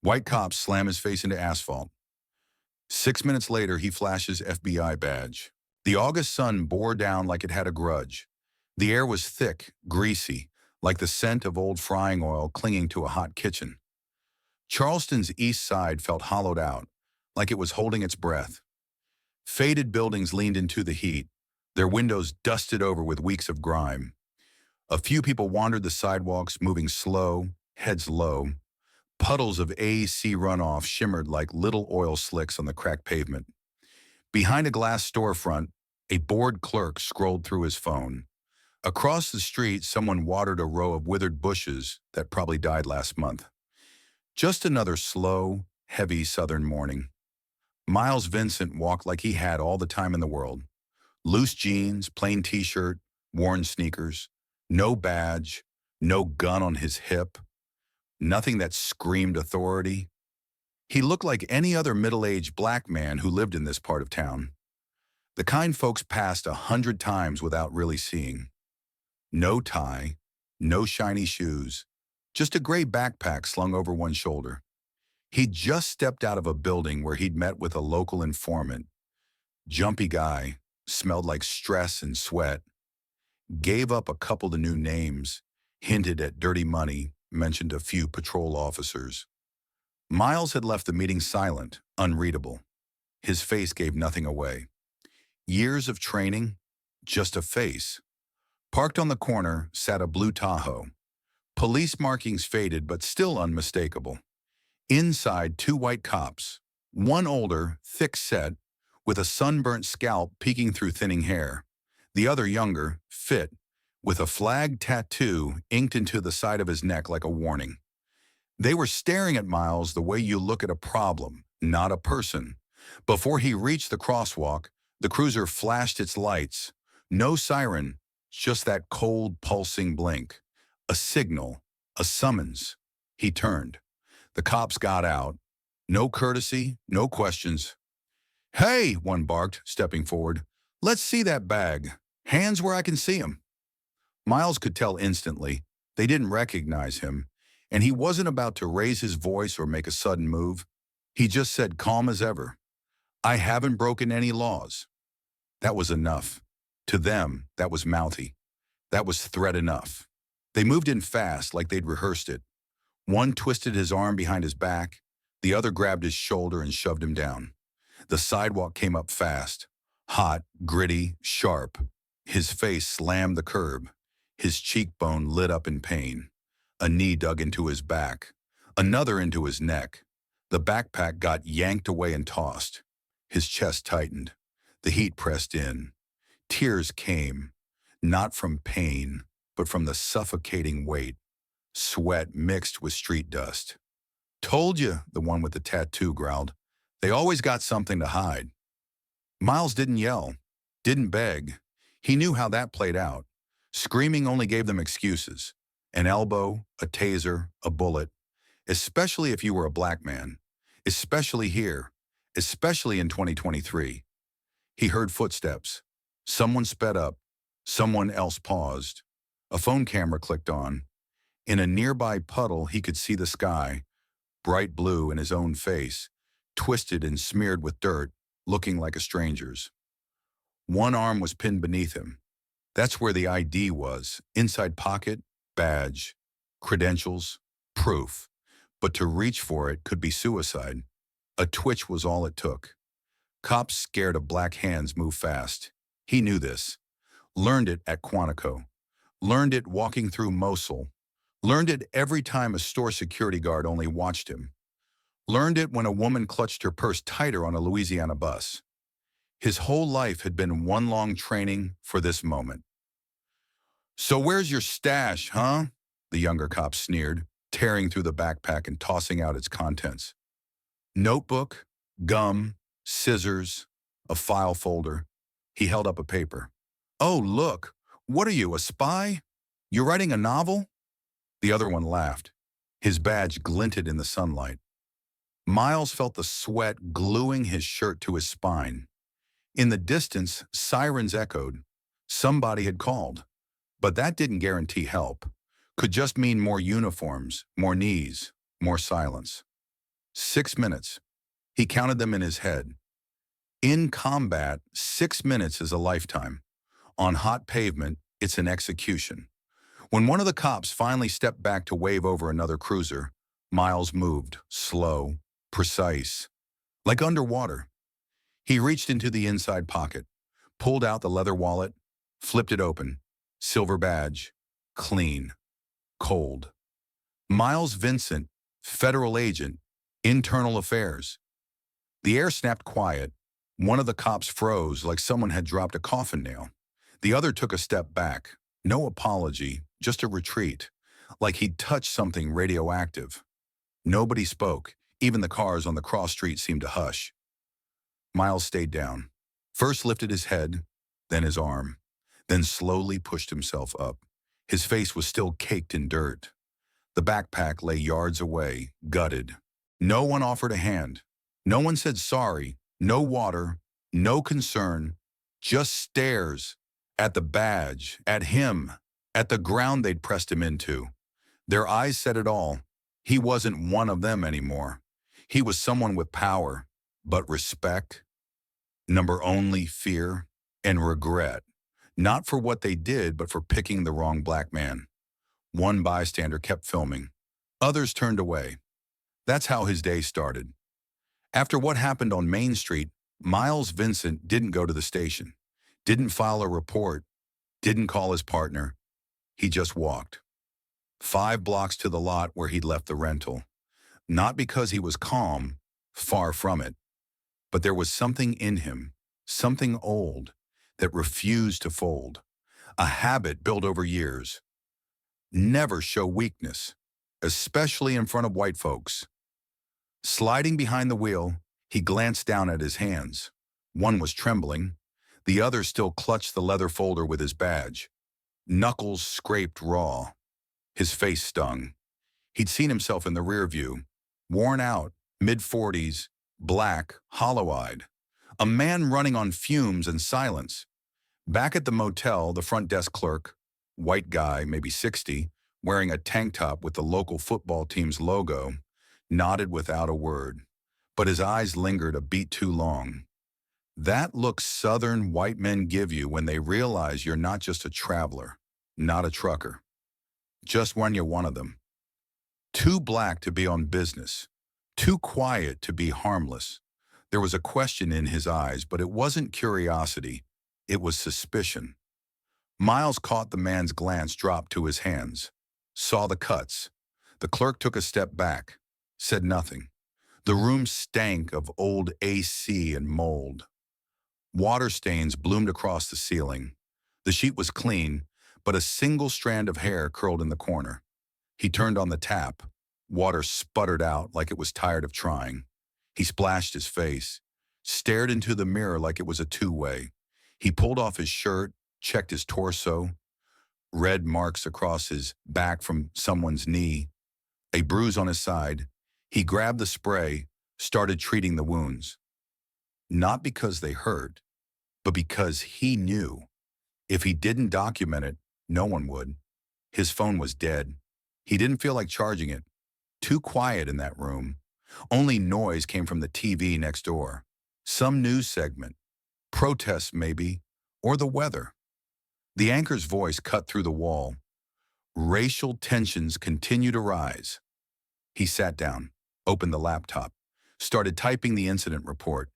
White cops slam his face into asphalt. 6 minutes later, he flashes FBI badge. The August sun bore down like it had a grudge. The air was thick, greasy, like the scent of old frying oil clinging to a hot kitchen. Charleston's east side felt hollowed out, like it was holding its breath. Faded buildings leaned into the heat, their windows dusted over with weeks of grime. A few people wandered the sidewalks, moving slow, heads low. Puddles of AEC runoff shimmered like little oil slicks on the cracked pavement. Behind a glass storefront, a bored clerk scrolled through his phone. Across the street, someone watered a row of withered bushes that probably died last month. Just another slow, heavy southern morning. Miles Vincent walked like he had all the time in the world. Loose jeans, plain t-shirt, worn sneakers, no badge, no gun on his hip, nothing that screamed authority. He looked like any other middle-aged black man who lived in this part of town. The kind folks passed 100 times without really seeing. No tie, no shiny shoes, just a gray backpack slung over one shoulder. He'd just stepped out of a building where he'd met with a local informant. Jumpy guy, smelled like stress and sweat. Gave up a couple of new names, hinted at dirty money, mentioned a few patrol officers. Miles had left the meeting silent, unreadable. His face gave nothing away. Years of training, just a face. Parked on the corner sat a blue Tahoe. Police markings faded but still unmistakable. Inside, two white cops, one older, thick-set, with a sunburnt scalp peeking through thinning hair. The other younger, fit, with a flag tattoo inked into the side of his neck like a warning. They were staring at Miles the way you look at a problem, not a person. Before he reached the crosswalk, the cruiser flashed its lights. No siren, just that cold, pulsing blink. A signal, a summons. He turned. The cops got out. No courtesy, no questions. "Hey," one barked, stepping forward. "Let's see that bag. Hands where I can see 'em." Miles could tell instantly. They didn't recognize him, and he wasn't about to raise his voice or make a sudden move. He just said, calm as ever, "I haven't broken any laws." That was enough. To them, that was mouthy. That was threat enough. They moved in fast, like they'd rehearsed it. One twisted his arm behind his back. The other grabbed his shoulder and shoved him down. The sidewalk came up fast. Hot, gritty, sharp. His face slammed the curb. His cheekbone lit up in pain. A knee dug into his back. Another into his neck. The backpack got yanked away and tossed. His chest tightened. The heat pressed in. Tears came, not from pain, but from the suffocating weight. Sweat mixed with street dust. "Told you," the one with the tattoo growled. "They always got something to hide." Miles didn't yell, didn't beg. He knew how that played out. Screaming only gave them excuses. An elbow, a taser, a bullet. Especially if you were a black man. Especially here. Especially in 2023. He heard footsteps. Someone sped up. Someone else paused. A phone camera clicked on. In a nearby puddle, he could see the sky, bright blue in his own face, twisted and smeared with dirt, looking like a stranger's. One arm was pinned beneath him. That's where the ID was. Inside pocket, badge, credentials, proof. But to reach for it could be suicide. A twitch was all it took. Cops scared of black hands move fast. He knew this. Learned it at Quantico. Learned it walking through Mosul. Learned it every time a store security guard only watched him. Learned it when a woman clutched her purse tighter on a Louisiana bus. His whole life had been one long training for this moment. "So where's your stash, huh?" the younger cop sneered, tearing through the backpack and tossing out its contents. Notebook, gum, scissors, a file folder. He held up a paper. "Oh, look, what are you, a spy? You're writing a novel?" The other one laughed. His badge glinted in the sunlight. Miles felt the sweat gluing his shirt to his spine. In the distance, sirens echoed. Somebody had called. But that didn't guarantee help. Could just mean more uniforms, more knees, more silence. 6 minutes. He counted them in his head. In combat, 6 minutes is a lifetime. On hot pavement, it's an execution. When one of the cops finally stepped back to wave over another cruiser, Miles moved, slow, precise, like underwater. He reached into the inside pocket, pulled out the leather wallet, flipped it open. Silver badge, clean, cold. Miles Vincent, federal agent, internal affairs. The air snapped quiet. One of the cops froze like someone had dropped a coffin nail. The other took a step back. No apology, just a retreat, like he'd touched something radioactive. Nobody spoke. Even the cars on the cross street seemed to hush. Miles stayed down. First lifted his head, then his arm, then slowly pushed himself up. His face was still caked in dirt. The backpack lay yards away, gutted. No one offered a hand. No one said sorry. No water, no concern, just stares at the badge, at him, at the ground they'd pressed him into. Their eyes said it all. He wasn't one of them anymore. He was someone with power, but respect, number only fear, and regret. Not for what they did, but for picking the wrong black man. One bystander kept filming. Others turned away. That's how his day started. After what happened on Main Street, Miles Vincent didn't go to the station, didn't file a report, didn't call his partner. He just walked. 5 blocks to the lot where he'd left the rental. Not because he was calm, far from it, but there was something in him, something old, that refused to fold. A habit built over years. Never show weakness, especially in front of white folks. Sliding behind the wheel, he glanced down at his hands. One was trembling. The other still clutched the leather folder with his badge. Knuckles scraped raw. His face stung. He'd seen himself in the rear view. Worn out, mid-40s, black, hollow-eyed. A man running on fumes and silence. Back at the motel, the front desk clerk, white guy, maybe 60, wearing a tank top with the local football team's logo, nodded without a word, but his eyes lingered a beat too long. That look Southern white men give you when they realize you're not just a traveler, not a trucker, just when you're one of them. Too black to be on business, too quiet to be harmless. There was a question in his eyes, but it wasn't curiosity, it was suspicion. Miles caught the man's glance drop to his hands, saw the cuts. The clerk took a step back, said nothing. The room stank of old AC and mold. Water stains bloomed across the ceiling. The sheet was clean, but a single strand of hair curled in the corner. He turned on the tap. Water sputtered out like it was tired of trying. He splashed his face, stared into the mirror like it was a two-way. He pulled off his shirt, checked his torso, red marks across his back from someone's knee, a bruise on his side. He grabbed the spray, started treating the wounds. Not because they hurt, but because he knew. If he didn't document it, no one would. His phone was dead. He didn't feel like charging it. Too quiet in that room. Only noise came from the TV next door. Some news segment. Protests, maybe, or the weather. The anchor's voice cut through the wall. Racial tensions continue to rise. He sat down, opened the laptop, started typing the incident report.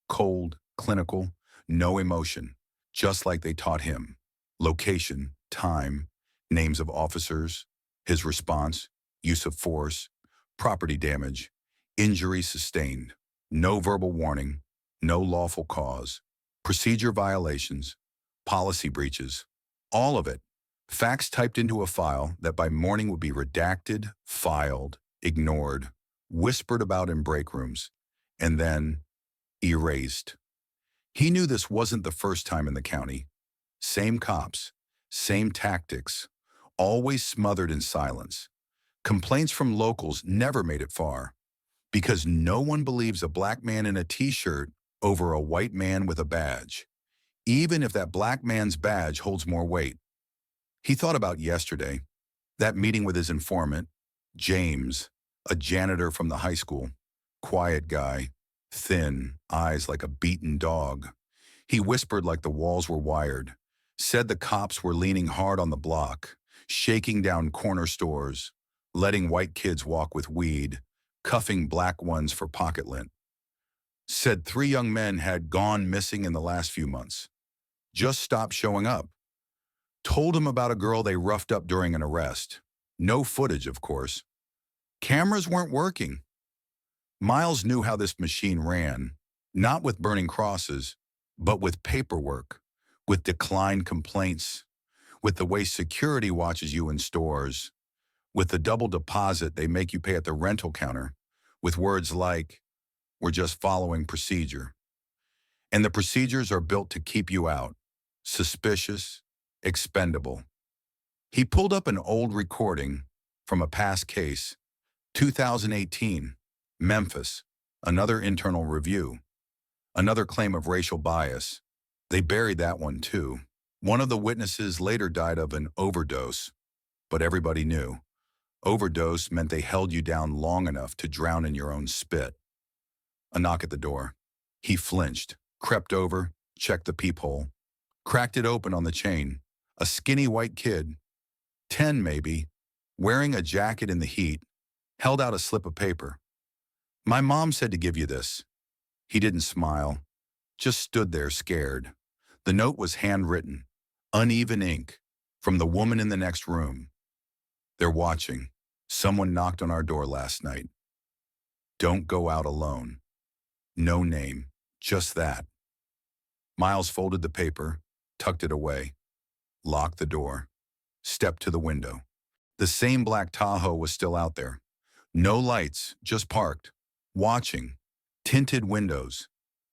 Cold, clinical, no emotion, just like they taught him. Location, time, names of officers, his response, use of force, property damage, injury sustained, no verbal warning, no lawful cause, procedure violations, policy breaches, all of it. Facts typed into a file that by morning would be redacted, filed, ignored, whispered about in break rooms, and then erased. He knew this wasn't the first time in the county. Same cops, same tactics, always smothered in silence. Complaints from locals never made it far, because no one believes a black man in a t-shirt over a white man with a badge, even if that black man's badge holds more weight. He thought about yesterday, that meeting with his informant, James, a janitor from the high school. Quiet guy, thin, eyes like a beaten dog. He whispered like the walls were wired, said the cops were leaning hard on the block, shaking down corner stores, letting white kids walk with weed, cuffing black ones for pocket lint. Said 3 young men had gone missing in the last few months. Just stopped showing up. Told him about a girl they roughed up during an arrest. No footage, of course. Cameras weren't working. Miles knew how this machine ran, not with burning crosses, but with paperwork, with declined complaints, with the way security watches you in stores, with the double deposit they make you pay at the rental counter, with words like, "We're just following procedure." And the procedures are built to keep you out, suspicious, expendable. He pulled up an old recording from a past case, 2018, Memphis, another internal review, another claim of racial bias. They buried that one too. One of the witnesses later died of an overdose, but everybody knew. Overdose meant they held you down long enough to drown in your own spit. A knock at the door. He flinched, crept over, checked the peephole, cracked it open on the chain. A skinny white kid, 10 maybe, wearing a jacket in the heat, held out a slip of paper. "My mom said to give you this." He didn't smile, just stood there scared. The note was handwritten, uneven ink, from the woman in the next room. "They're watching. Someone knocked on our door last night. Don't go out alone." No name, just that. Miles folded the paper, tucked it away, locked the door, stepped to the window. The same black Tahoe was still out there. No lights, just parked, watching, tinted windows.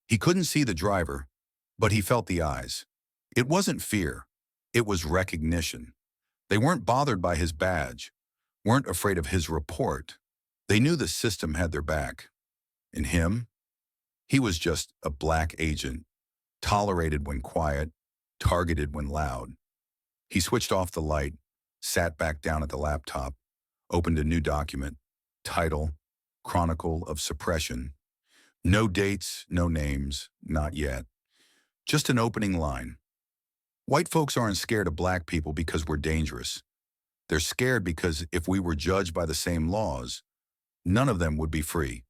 He couldn't see the driver, but he felt the eyes. It wasn't fear, it was recognition. They weren't bothered by his badge, weren't afraid of his report. They knew the system had their back. And him? He was just a black agent, tolerated when quiet, targeted when loud. He switched off the light, sat back down at the laptop, opened a new document, title, Chronicle of Suppression. No dates, no names, not yet. Just an opening line. White folks aren't scared of black people because we're dangerous. They're scared because if we were judged by the same laws, none of them would be free.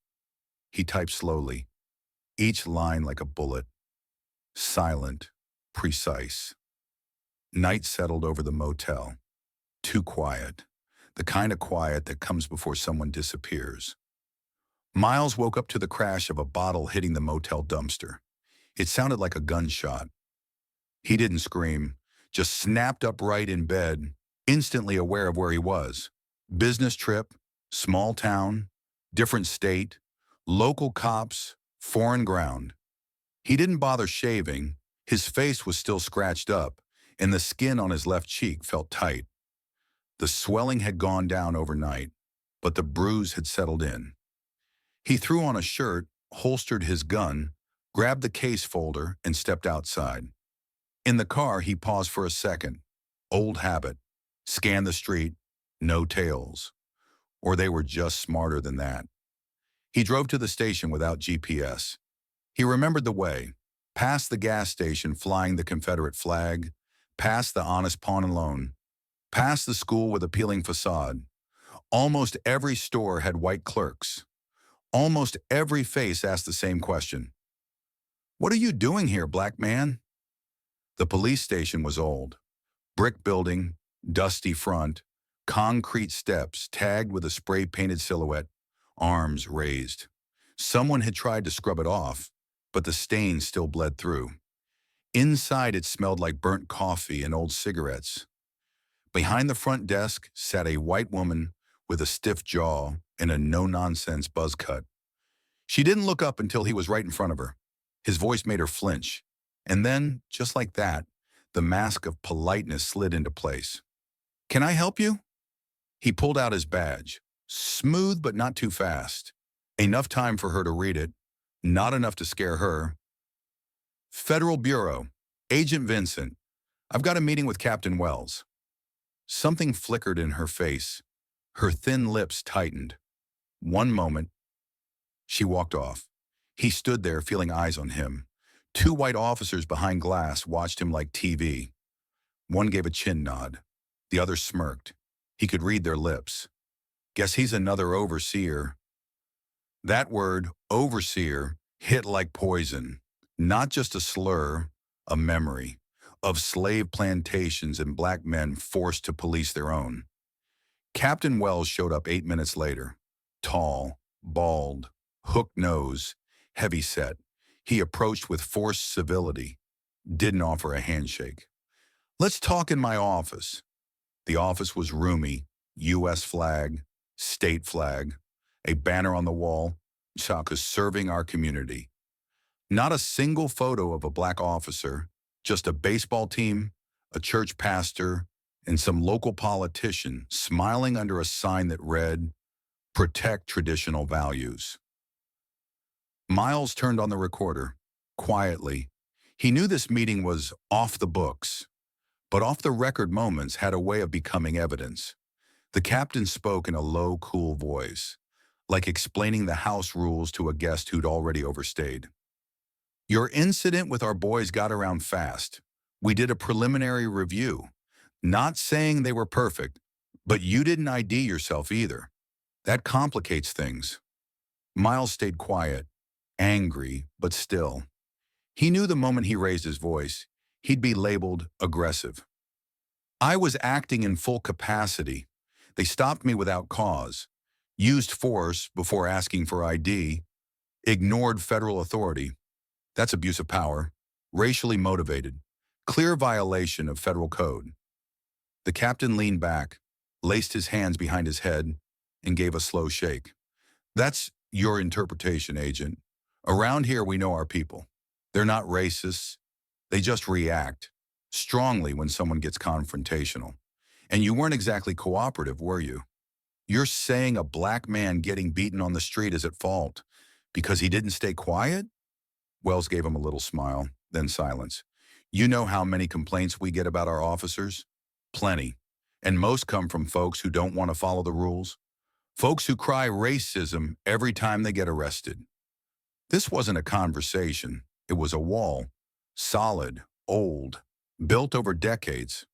He typed slowly, each line like a bullet. Silent, precise. Night settled over the motel. Too quiet. The kind of quiet that comes before someone disappears. Miles woke up to the crash of a bottle hitting the motel dumpster. It sounded like a gunshot. He didn't scream, just snapped upright in bed, instantly aware of where he was. Business trip, small town, different state, local cops, foreign ground. He didn't bother shaving. His face was still scratched up, and the skin on his left cheek felt tight. The swelling had gone down overnight, but the bruise had settled in. He threw on a shirt, holstered his gun, grabbed the case folder, and stepped outside. In the car, he paused for a second. Old habit. Scan the street, no tails. Or they were just smarter than that. He drove to the station without GPS. He remembered the way, past the gas station flying the Confederate flag, past the honest pawn and loan, past the school with appealing facade. Almost every store had white clerks. Almost every face asked the same question. "What are you doing here, black man?" The police station was old. Brick building, dusty front, concrete steps tagged with a spray-painted silhouette, arms raised. Someone had tried to scrub it off, but the stains still bled through. Inside, it smelled like burnt coffee and old cigarettes. Behind the front desk sat a white woman with a stiff jaw and a no-nonsense buzz cut. She didn't look up until he was right in front of her. His voice made her flinch. And then, just like that, the mask of politeness slid into place. "Can I help you?" He pulled out his badge. Smooth but not too fast. Enough time for her to read it. Not enough to scare her. "Federal Bureau. Agent Vincent. I've got a meeting with Captain Wells." Something flickered in her face. Her thin lips tightened. One moment. She walked off. He stood there, feeling eyes on him. Two white officers behind glass watched him like TV. One gave a chin nod. The other smirked. He could read their lips. Guess he's another overseer. That word, overseer, hit like poison. Not just a slur, a memory of slave plantations and black men forced to police their own. Captain Wells showed up 8 minutes later. Tall, bald, hooked nose, heavy set. He approached with forced civility. Didn't offer a handshake. "Let's talk in my office." The office was roomy, U.S. flag, state flag, a banner on the wall, Chaka serving our community. Not a single photo of a black officer, just a baseball team, a church pastor, and some local politician smiling under a sign that read, "Protect traditional values." Miles turned on the recorder, quietly. He knew this meeting was off the books, but off-the-record moments had a way of becoming evidence. The captain spoke in a low, cool voice, like explaining the house rules to a guest who'd already overstayed. "Your incident with our boys got around fast. We did a preliminary review. Not saying they were perfect, but you didn't ID yourself either. That complicates things." Miles stayed quiet, angry, but still. He knew the moment he raised his voice, he'd be labeled aggressive. "I was acting in full capacity. They stopped me without cause, used force before asking for ID, ignored federal authority. That's abuse of power, racially motivated, clear violation of federal code." The captain leaned back, laced his hands behind his head, and gave a slow shake. "That's your interpretation, Agent. Around here, we know our people. They're not racists. They just react strongly when someone gets confrontational. And you weren't exactly cooperative, were you? You're saying a black man getting beaten on the street is at fault because he didn't stay quiet?" Wells gave him a little smile, then silence. "You know how many complaints we get about our officers? Plenty. And most come from folks who don't want to follow the rules. Folks who cry racism every time they get arrested. This wasn't a conversation. It was a wall. Solid, old, built over decades.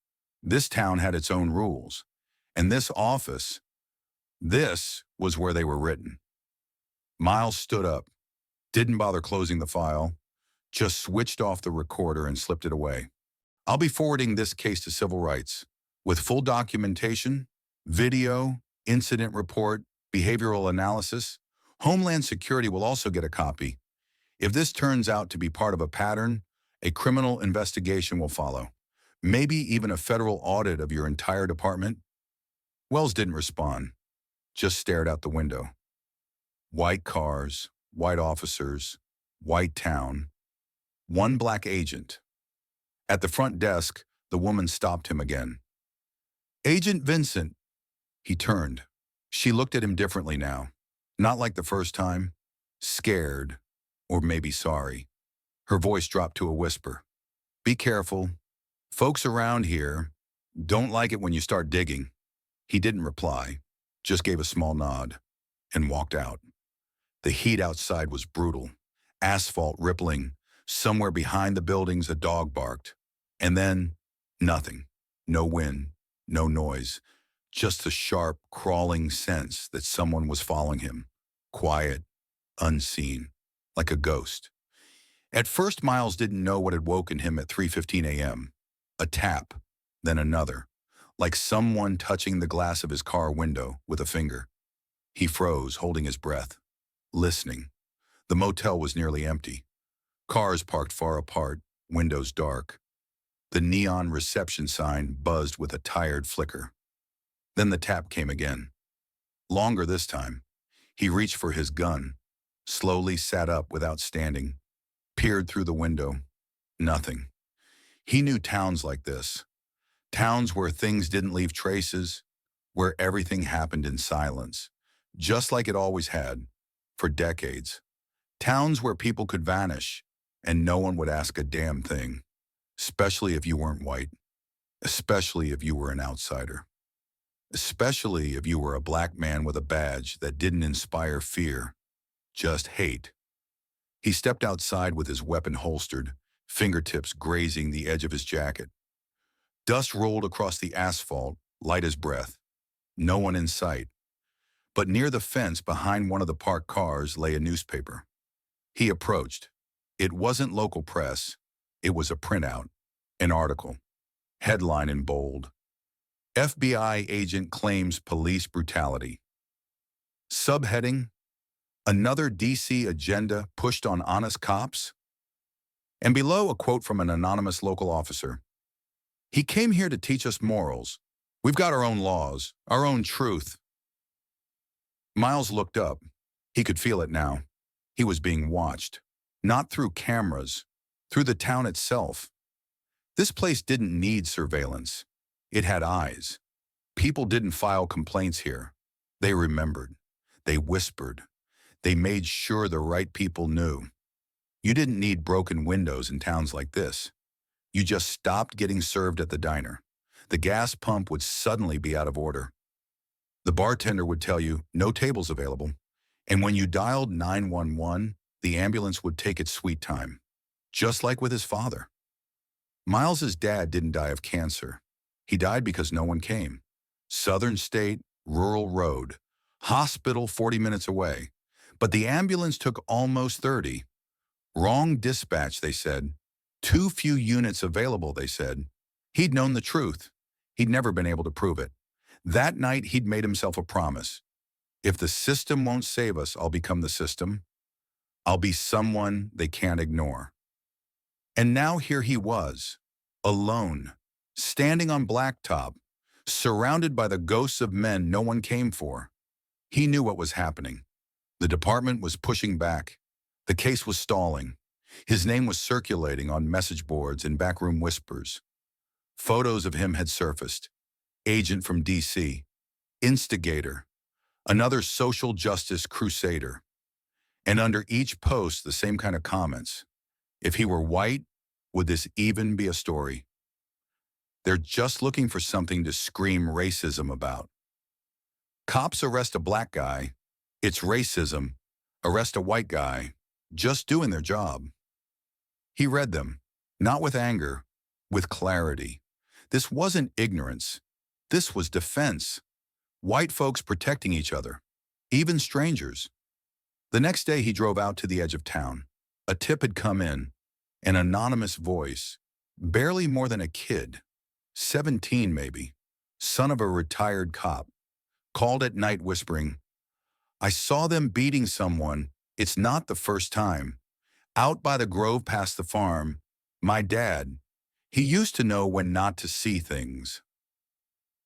This town had its own rules. And this office, this was where they were written." Miles stood up, didn't bother closing the file, just switched off the recorder and slipped it away. "I'll be forwarding this case to Civil Rights, with full documentation, video, incident report, behavioral analysis. Homeland Security will also get a copy. If this turns out to be part of a pattern, a criminal investigation will follow. Maybe even a federal audit of your entire department." Wells didn't respond, just stared out the window. White cars, white officers, white town. One black agent. At the front desk, the woman stopped him again. "Agent Vincent." He turned. She looked at him differently now. Not like the first time. Scared, or maybe sorry. Her voice dropped to a whisper. "Be careful. Folks around here don't like it when you start digging." He didn't reply, just gave a small nod, and walked out. The heat outside was brutal. Asphalt rippling. Somewhere behind the buildings, a dog barked. And then, nothing. No wind, no noise. Just the sharp, crawling sense that someone was following him. Quiet, unseen, like a ghost. At first, Miles didn't know what had woken him at 3:15 a.m. A tap, then another, like someone touching the glass of his car window with a finger. He froze, holding his breath, listening. The motel was nearly empty. Cars parked far apart, windows dark. The neon reception sign buzzed with a tired flicker. Then the tap came again. Longer this time. He reached for his gun, slowly sat up without standing, peered through the window. Nothing. He knew towns like this. Towns where things didn't leave traces, where everything happened in silence, just like it always had, for decades. Towns where people could vanish, and no one would ask a damn thing, especially if you weren't white, especially if you were an outsider, especially if you were a black man with a badge that didn't inspire fear, just hate. He stepped outside with his weapon holstered, fingertips grazing the edge of his jacket. Dust rolled across the asphalt, light as breath. No one in sight. But near the fence behind one of the parked cars lay a newspaper. He approached. It wasn't local press. It was a printout, an article. Headline in bold. FBI agent claims police brutality. Subheading, another DC agenda pushed on honest cops? And below, a quote from an anonymous local officer. He came here to teach us morals. We've got our own laws, our own truth. Miles looked up. He could feel it now. He was being watched. Not through cameras, through the town itself. This place didn't need surveillance. It had eyes. People didn't file complaints here. They remembered. They whispered. They made sure the right people knew. You didn't need broken windows in towns like this. You just stopped getting served at the diner. The gas pump would suddenly be out of order. The bartender would tell you, no tables available. And when you dialed 911, the ambulance would take its sweet time. Just like with his father. Miles's dad didn't die of cancer. He died because no one came. Southern state, rural road. Hospital 40 minutes away. But the ambulance took almost 30. Wrong dispatch, they said. Too few units available, they said. He'd known the truth. He'd never been able to prove it. That night, he'd made himself a promise. If the system won't save us, I'll become the system. I'll be someone they can't ignore. And now here he was, alone, standing on blacktop, surrounded by the ghosts of men no one came for. He knew what was happening. The department was pushing back. The case was stalling. His name was circulating on message boards and backroom whispers. Photos of him had surfaced. Agent from DC, instigator, another social justice crusader. And under each post, the same kind of comments. If he were white, would this even be a story? They're just looking for something to scream racism about. Cops arrest a black guy. It's racism. Arrest a white guy. Just doing their job. He read them, not with anger, with clarity. This wasn't ignorance. This was defense. White folks protecting each other, even strangers. The next day he drove out to the edge of town. A tip had come in, an anonymous voice, barely more than a kid, 17 maybe, son of a retired cop, called at night whispering, I saw them beating someone. It's not the first time. Out by the grove past the farm, my dad, he used to know when not to see things.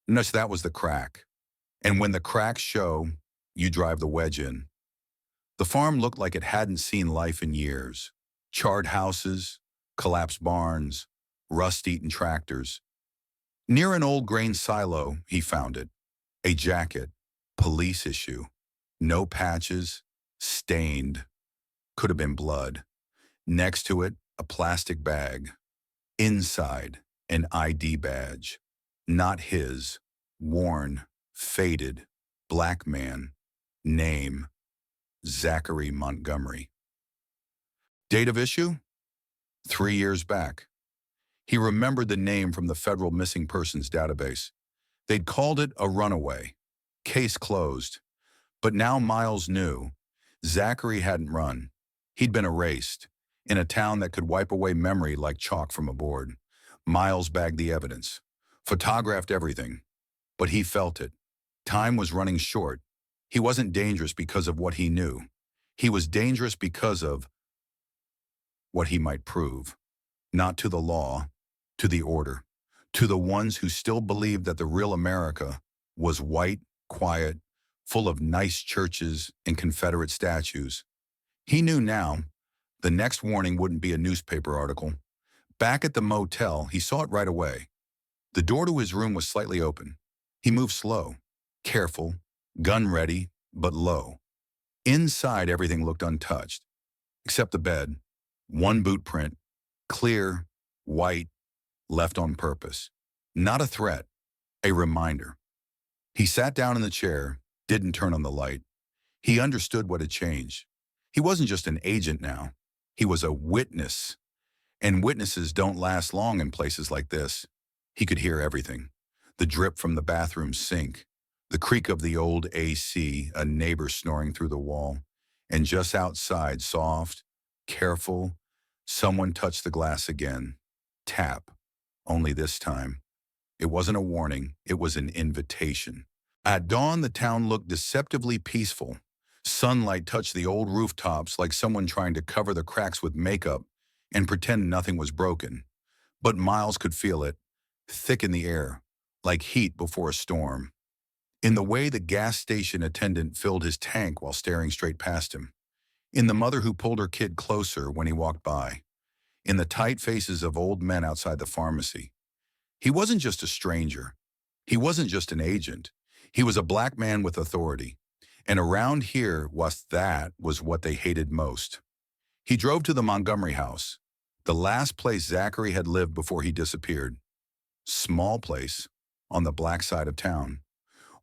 No, that was the crack. And when the cracks show, you drive the wedge in. The farm looked like it hadn't seen life in years. Charred houses, collapsed barns, rust-eaten tractors. Near an old grain silo, he found it. A jacket, police issue. No patches, stained. Could have been blood. Next to it, a plastic bag. Inside, an ID badge. Not his. Worn, faded, black man. Name, Zachary Montgomery. Date of issue? 3 years back. He remembered the name from the federal missing persons database. They'd called it a runaway. Case closed. But now Miles knew. Zachary hadn't run. He'd been erased. In a town that could wipe away memory like chalk from a board. Miles bagged the evidence. Photographed everything. But he felt it. Time was running short. He wasn't dangerous because of what he knew. He was dangerous because of what he might prove. Not to the law, to the order, to the ones who still believed that the real America was white, quiet, full of nice churches and Confederate statues. He knew now the next warning wouldn't be a newspaper article. Back at the motel, he saw it right away. The door to his room was slightly open. He moved slow, careful, gun ready, but low. Inside, everything looked untouched, except the bed. One boot print, clear, white, left on purpose. Not a threat, a reminder. He sat down in the chair, didn't turn on the light. He understood what had changed. He wasn't just an agent now. He was a witness, and witnesses don't last long in places like this. He could hear everything. The drip from the bathroom sink, the creak of the old AC, a neighbor snoring through the wall, and just outside, soft, careful, someone touched the glass again. Tap. Only this time, it wasn't a warning, it was an invitation. At dawn, the town looked deceptively peaceful. Sunlight touched the old rooftops like someone trying to cover the cracks with makeup and pretend nothing was broken. But Miles could feel it, thick in the air, like heat before a storm. In the way the gas station attendant filled his tank while staring straight past him. In the mother who pulled her kid closer when he walked by. In the tight faces of old men outside the pharmacy. He wasn't just a stranger. He wasn't just an agent. He was a black man with authority. And around here that was what they hated most. He drove to the Montgomery house, the last place Zachary had lived before he disappeared. Small place, on the black side of town.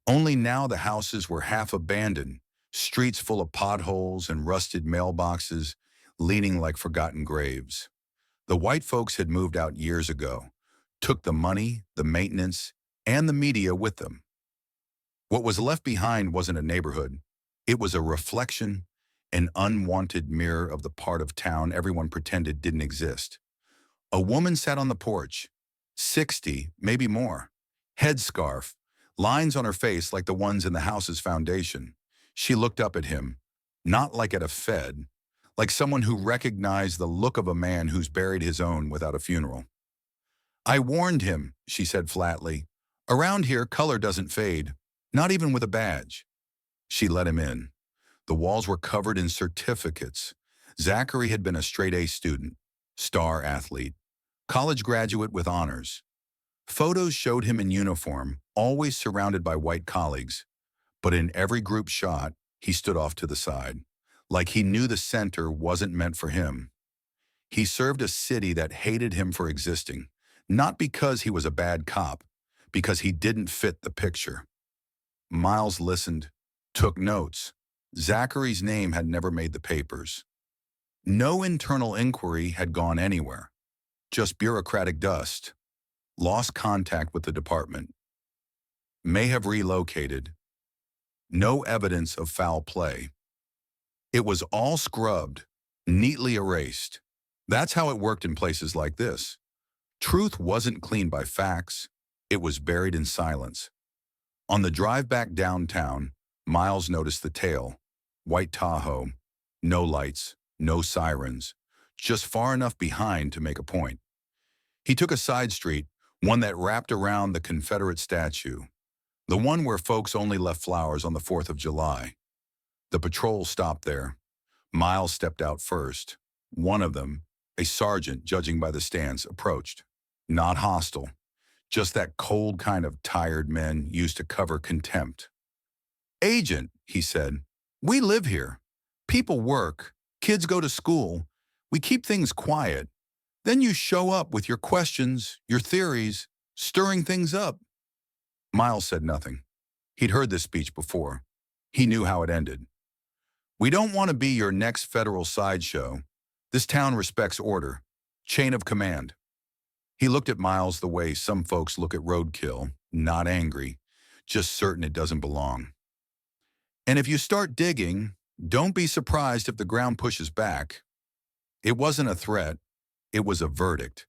Only now the houses were half abandoned, streets full of potholes and rusted mailboxes, leaning like forgotten graves. The white folks had moved out years ago, took the money, the maintenance, and the media with them. What was left behind wasn't a neighborhood. It was a reflection, an unwanted mirror of the part of town everyone pretended didn't exist. A woman sat on the porch, 60, maybe more, headscarf, lines on her face like the ones in the house's foundation. She looked up at him, not like at a Fed, like someone who recognized the look of a man who's buried his own without a funeral. I warned him, she said flatly. Around here, color doesn't fade, not even with a badge. She let him in. The walls were covered in certificates. Zachary had been a straight-A student, star athlete, college graduate with honors. Photos showed him in uniform, always surrounded by white colleagues. But in every group shot, he stood off to the side, like he knew the center wasn't meant for him. He served a city that hated him for existing, not because he was a bad cop, because he didn't fit the picture. Miles listened, took notes. Zachary's name had never made the papers. No internal inquiry had gone anywhere, just bureaucratic dust. Lost contact with the department. May have relocated. No evidence of foul play. It was all scrubbed, neatly erased. That's how it worked in places like this. Truth wasn't cleaned by facts. It was buried in silence. On the drive back downtown, Miles noticed the tail. White Tahoe. No lights, no sirens. Just far enough behind to make a point. He took a side street, one that wrapped around the Confederate statue. The one where folks only left flowers on the 4th of July. The patrol stopped there. Miles stepped out first. One of them, a sergeant judging by the stance, approached. Not hostile. Just that cold kind of tired men used to cover contempt. Agent, he said, we live here. People work. Kids go to school. We keep things quiet. Then you show up with your questions, your theories, stirring things up. Miles said nothing. He'd heard this speech before. He knew how it ended. We don't want to be your next federal sideshow. This town respects order. Chain of command. He looked at Miles the way some folks look at roadkill, not angry, just certain it doesn't belong. And if you start digging, don't be surprised if the ground pushes back. It wasn't a threat. It was a verdict,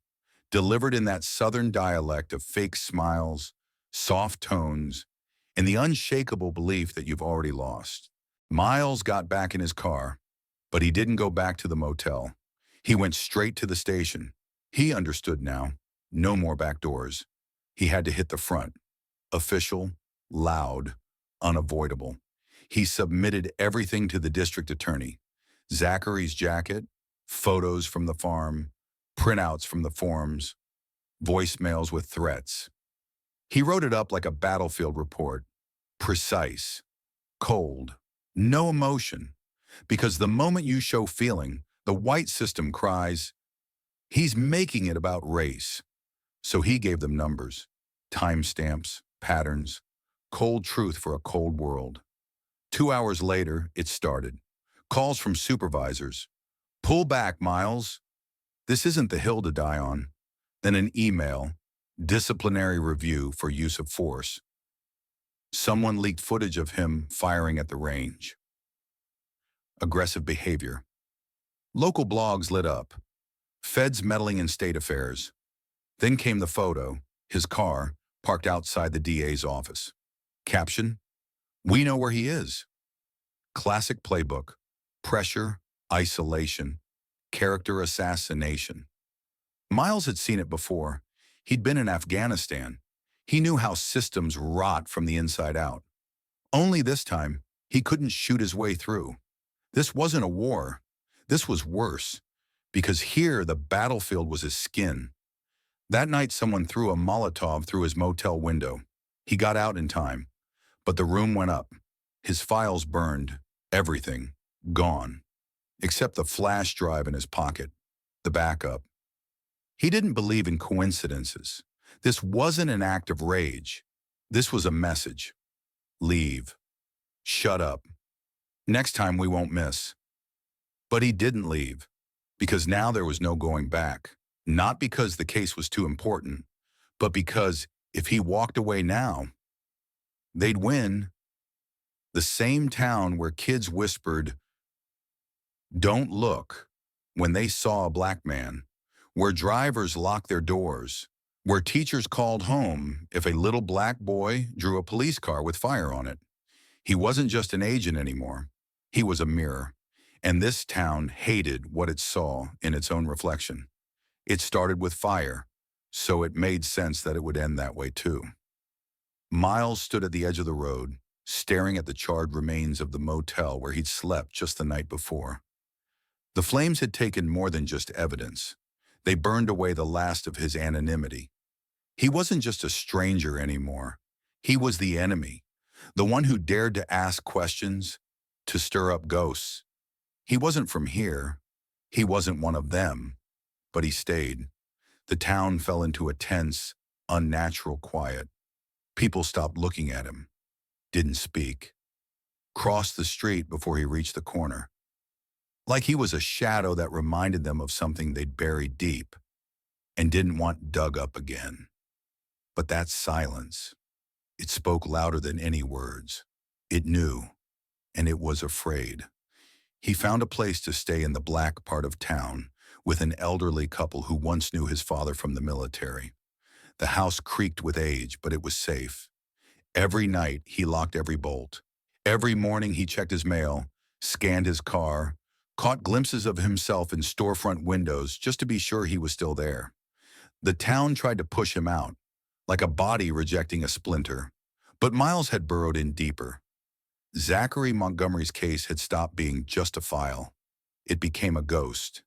delivered in that southern dialect of fake smiles, soft tones, and the unshakable belief that you've already lost. Miles got back in his car, but he didn't go back to the motel. He went straight to the station. He understood now. No more back doors. He had to hit the front. Official, loud, unavoidable. He submitted everything to the district attorney. Zachary's jacket, photos from the farm, printouts from the forms, voicemails with threats. He wrote it up like a battlefield report. Precise, cold, no emotion. Because the moment you show feeling, the white system cries, he's making it about race. So he gave them numbers, timestamps, patterns, cold truth for a cold world. 2 hours later, it started. Calls from supervisors. Pull back, Miles. This isn't the hill to die on. Then an email. Disciplinary review for use of force. Someone leaked footage of him firing at the range. Aggressive behavior. Local blogs lit up. Feds meddling in state affairs. Then came the photo, his car, parked outside the DA's office. Caption, "We know where he is." Classic playbook. Pressure, isolation, character assassination. Miles had seen it before. He'd been in Afghanistan. He knew how systems rot from the inside out. Only this time, he couldn't shoot his way through. This wasn't a war. This was worse, because here the battlefield was his skin. That night, someone threw a Molotov through his motel window. He got out in time, but the room went up. His files burned, everything, gone, except the flash drive in his pocket, the backup. He didn't believe in coincidences. This wasn't an act of rage. This was a message. Leave. Shut up. Next time we won't miss. But he didn't leave, because now there was no going back. Not because the case was too important, but because if he walked away now, they'd win. The same town where kids whispered, "Don't look," when they saw a black man, where drivers locked their doors, where teachers called home if a little black boy drew a police car with fire on it. He wasn't just an agent anymore. He was a mirror. And this town hated what it saw in its own reflection. It started with fire, so it made sense that it would end that way too. Miles stood at the edge of the road, staring at the charred remains of the motel where he'd slept just the night before. The flames had taken more than just evidence. They burned away the last of his anonymity. He wasn't just a stranger anymore. He was the enemy, the one who dared to ask questions, to stir up ghosts. He wasn't from here. He wasn't one of them, but he stayed. The town fell into a tense, unnatural quiet. People stopped looking at him, didn't speak, crossed the street before he reached the corner. Like he was a shadow that reminded them of something they'd buried deep and didn't want dug up again. But that silence, it spoke louder than any words. It knew, and it was afraid. He found a place to stay in the black part of town with an elderly couple who once knew his father from the military. The house creaked with age, but it was safe. Every night, he locked every bolt. Every morning, he checked his mail, scanned his car, caught glimpses of himself in storefront windows just to be sure he was still there. The town tried to push him out, like a body rejecting a splinter. But Miles had burrowed in deeper. Zachary Montgomery's case had stopped being just a file. It became a ghost.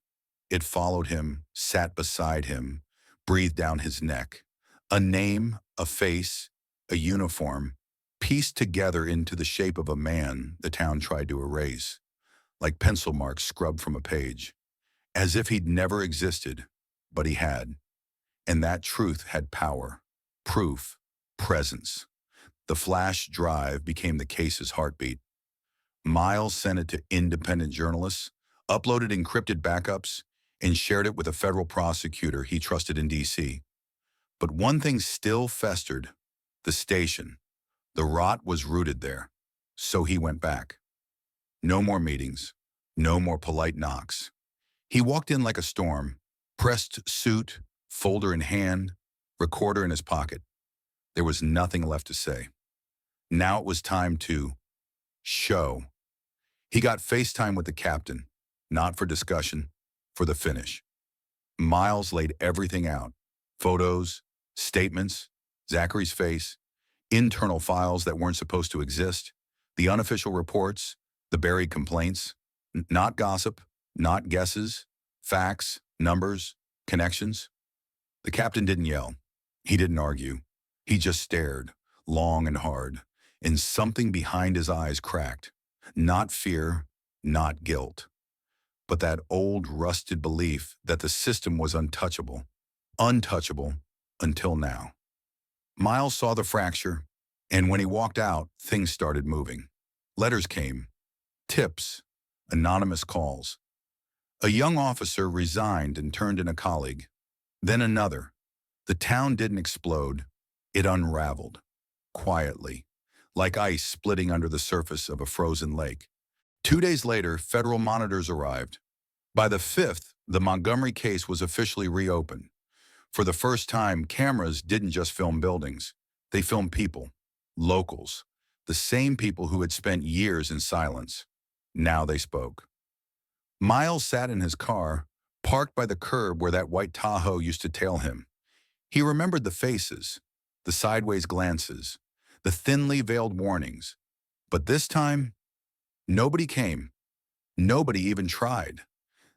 It followed him, sat beside him, breathed down his neck. A name, a face, a uniform, pieced together into the shape of a man the town tried to erase, like pencil marks scrubbed from a page, as if he'd never existed, but he had. And that truth had power, proof, presence. The flash drive became the case's heartbeat. Miles sent it to independent journalists, uploaded encrypted backups, and shared it with a federal prosecutor he trusted in D.C. But one thing still festered: the station. The rot was rooted there. So he went back. No more meetings. No more polite knocks. He walked in like a storm, pressed suit, folder in hand, recorder in his pocket. There was nothing left to say. Now it was time to show. He got FaceTime with the captain, not for discussion, for the finish. Miles laid everything out: photos, statements, Zachary's face, internal files that weren't supposed to exist, the unofficial reports, the buried complaints, not gossip, not guesses, facts, numbers, connections. The captain didn't yell. He didn't argue. He just stared, long and hard, and something behind his eyes cracked. Not fear, not guilt, but that old rusted belief that the system was untouchable. Untouchable until now. Miles saw the fracture, and when he walked out, things started moving. Letters came, tips, Anonymous calls. A young officer resigned and turned in a colleague. Then another. The town didn't explode. It unraveled. Quietly. Like ice splitting under the surface of a frozen lake. 2 days later, federal monitors arrived. By the 5th, the Montgomery case was officially reopened. For the first time, cameras didn't just film buildings. They filmed people, locals, the same people who had spent years in silence. Now they spoke. Miles sat in his car, parked by the curb where that white Tahoe used to tail him. He remembered the faces, the sideways glances, the thinly veiled warnings. But this time, nobody came. Nobody even tried.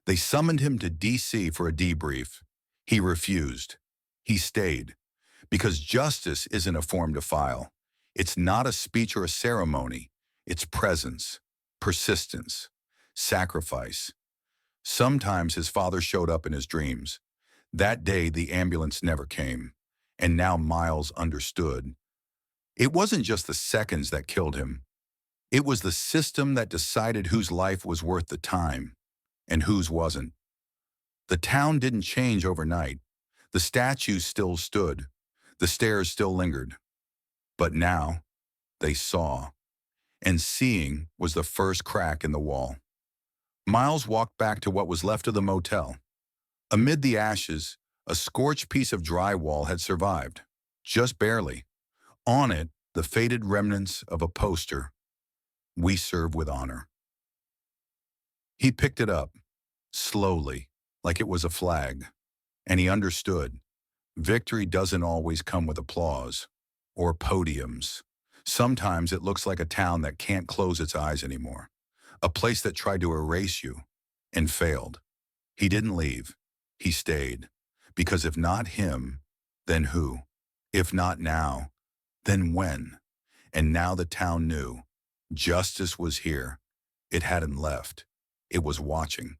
They summoned him to D.C. for a debrief. He refused. He stayed. Because justice isn't a form to file. It's not a speech or a ceremony. It's presence, persistence, sacrifice. Sometimes his father showed up in his dreams. That day, the ambulance never came. And now Miles understood. It wasn't just the seconds that killed him. It was the system that decided whose life was worth the time and whose wasn't. The town didn't change overnight. The statues still stood. The stairs still lingered. But now, they saw. And seeing was the first crack in the wall. Miles walked back to what was left of the motel. Amid the ashes, a scorched piece of drywall had survived. Just barely. On it, the faded remnants of a poster. We serve with honor. He picked it up, slowly, like it was a flag. And he understood. Victory doesn't always come with applause or podiums. Sometimes it looks like a town that can't close its eyes anymore. A place that tried to erase you and failed. He didn't leave. He stayed. Because if not him, then who? If not now, then when? And now the town knew. Justice was here. It hadn't left. It was watching.